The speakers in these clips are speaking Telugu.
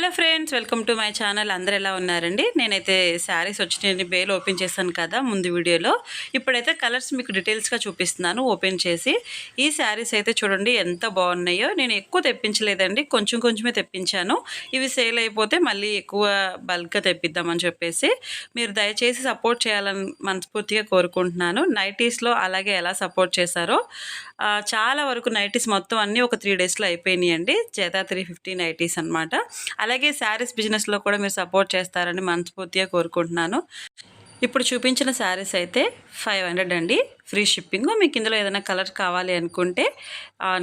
Hello friends, welcome to my channel. అందరు ఎలా ఉన్నారండి? నేనైతే శారీస్ వచ్చినాయని బేల్ ఓపెన్ చేశాను కదా ముందు వీడియోలో. ఇప్పుడైతే కలర్స్ మీకు డీటెయిల్స్గా చూపిస్తున్నాను ఓపెన్ చేసి. ఈ శారీస్ అయితే చూడండి ఎంత బాగున్నాయో. నేను ఎక్కువ తెప్పించలేదండి, కొంచెం కొంచెమే తెప్పించాను. ఇవి సేల్ అయిపోతే మళ్ళీ ఎక్కువ బల్క్గా తెప్పిద్దామని చెప్పేసి మీరు దయచేసి సపోర్ట్ చేయాలని మనస్ఫూర్తిగా కోరుకుంటున్నాను. నైటీస్లో అలాగే ఎలా సపోర్ట్ చేశారో చాలా వరకు నైటీస్ మొత్తం అన్నీ ఒక 3 డేస్లో అయిపోయినాయండి. చేత 350 నైటీస్ అనమాట. అలాగే శారీస్ బిజినెస్లో కూడా మీరు సపోర్ట్ చేస్తారని మనస్ఫూర్తిగా కోరుకుంటున్నాను. ఇప్పుడు చూపించిన శారీస్ అయితే 500 అండి, ఫ్రీ షిప్పింగ్. మీకు ఇందులో ఏదైనా కలర్ కావాలి అనుకుంటే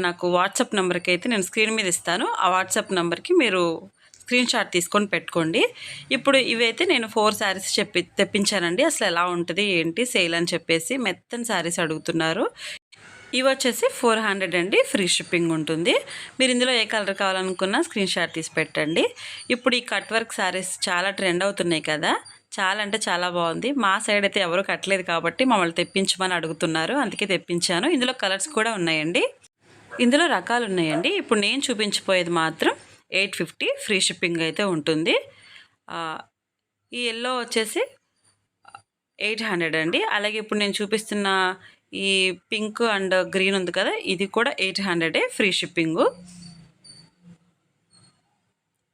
నాకు వాట్సాప్ నెంబర్కి అయితే నేను స్క్రీన్ మీద ఇస్తాను. ఆ వాట్సాప్ నెంబర్కి మీరు స్క్రీన్ షాట్ తీసుకొని పెట్టుకోండి. ఇప్పుడు ఇవైతే నేను 4 శారీస్ తెప్పించానండి. అసలు ఎలా ఉంటుంది ఏంటి సేల్ అని చెప్పేసి మెత్తని శారీస్ అడుగుతున్నారు. ఇవి వచ్చేసి 400 అండి, ఫ్రీ షిప్పింగ్ ఉంటుంది. మీరు ఇందులో ఏ కలర్ కావాలనుకున్నా స్క్రీన్ షాట్ తీసి పెట్టండి. ఇప్పుడు ఈ కట్ వర్క్ శారీస్ చాలా ట్రెండ్ అవుతున్నాయి కదా, చాలా అంటే చాలా బాగుంది. మా సైడ్ అయితే ఎవరు కట్టలేదు కాబట్టి మమ్మల్ని తెప్పించమని అడుగుతున్నారు, అందుకే తెప్పించాను. ఇందులో కలర్స్ కూడా ఉన్నాయండి, ఇందులో రకాలు ఉన్నాయండి. ఇప్పుడు నేను చూపించిపోయేది మాత్రం 850 ఫ్రీ షిప్పింగ్ అయితే ఉంటుంది. ఈ ఎల్లో వచ్చేసి 800 అండి. అలాగే ఇప్పుడు నేను చూపిస్తున్న ఈ పింక్ అండ్ గ్రీన్ ఉంది కదా, ఇది కూడా 800 ఫ్రీ షిప్పింగు.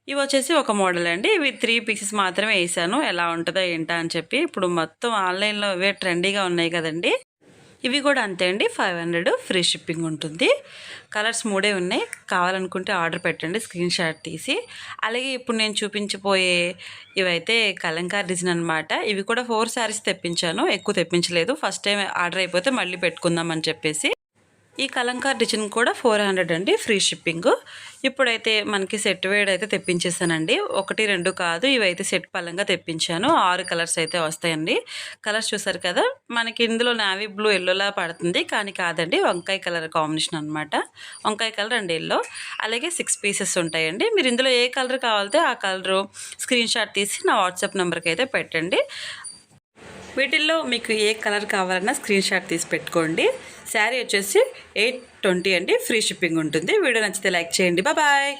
ఇవి వచ్చేసి ఒక మోడల్ అండి. ఇవి 3 పీసెస్ మాత్రమే వేసాను, ఎలా ఉంటుందో ఏంటా అని చెప్పి. ఇప్పుడు మొత్తం ఆన్లైన్లో ఇవే ట్రెండీగా ఉన్నాయి కదండి. ఇవి కూడా అంతే అండి, 500 ఫ్రీ షిప్పింగ్ ఉంటుంది. కలర్స్ 3 ఉన్నాయి, కావాలనుకుంటే ఆర్డర్ పెట్టండి స్క్రీన్ షాట్ తీసి. అలాగే ఇప్పుడు నేను చూపించిపోయే ఇవైతే కలంకార్ డిజైన్ అనమాట. ఇవి కూడా 4 శారీస్ తెప్పించాను, ఎక్కువ తెప్పించలేదు. ఫస్ట్ టైం ఆర్డర్ అయిపోతే మళ్ళీ పెట్టుకుందాం అని చెప్పేసి. ఈ కలంకార్ డిజైన్ కూడా 400 అండి, ఫ్రీ షిప్పింగ్. ఇప్పుడైతే మనకి సెట్ వేడ్ అయితే తెప్పించేసానండి. 1, 2 కాదు, ఇవైతే సెట్ పలంగా తెప్పించాను. 6 కలర్స్ అయితే వస్తాయండి. కలర్స్ చూసారు కదా, మనకి ఇందులో నావీ బ్లూ ఎల్లోలా పడుతుంది, కానీ కాదండి, వంకాయ కలర్ కాంబినేషన్ అనమాట. వంకాయ కలర్ అండ్ ఎల్లో. అలాగే 6 పీసెస్ ఉంటాయండి. మీరు ఇందులో ఏ కలర్ కావాలితే ఆ కలరు స్క్రీన్ షాట్ తీసి నా వాట్సాప్ నెంబర్కి అయితే పెట్టండి. వీటిల్లో మీకు ఏ కలర్ కావాలన్నా స్క్రీన్ షాట్ తీసి పెట్టుకోండి. శారీ వచ్చేసి 820 అండి, ఫ్రీ షిప్పింగ్ ఉంటుంది. వీడియో నచ్చితే లైక్ చేయండి. బాయ్.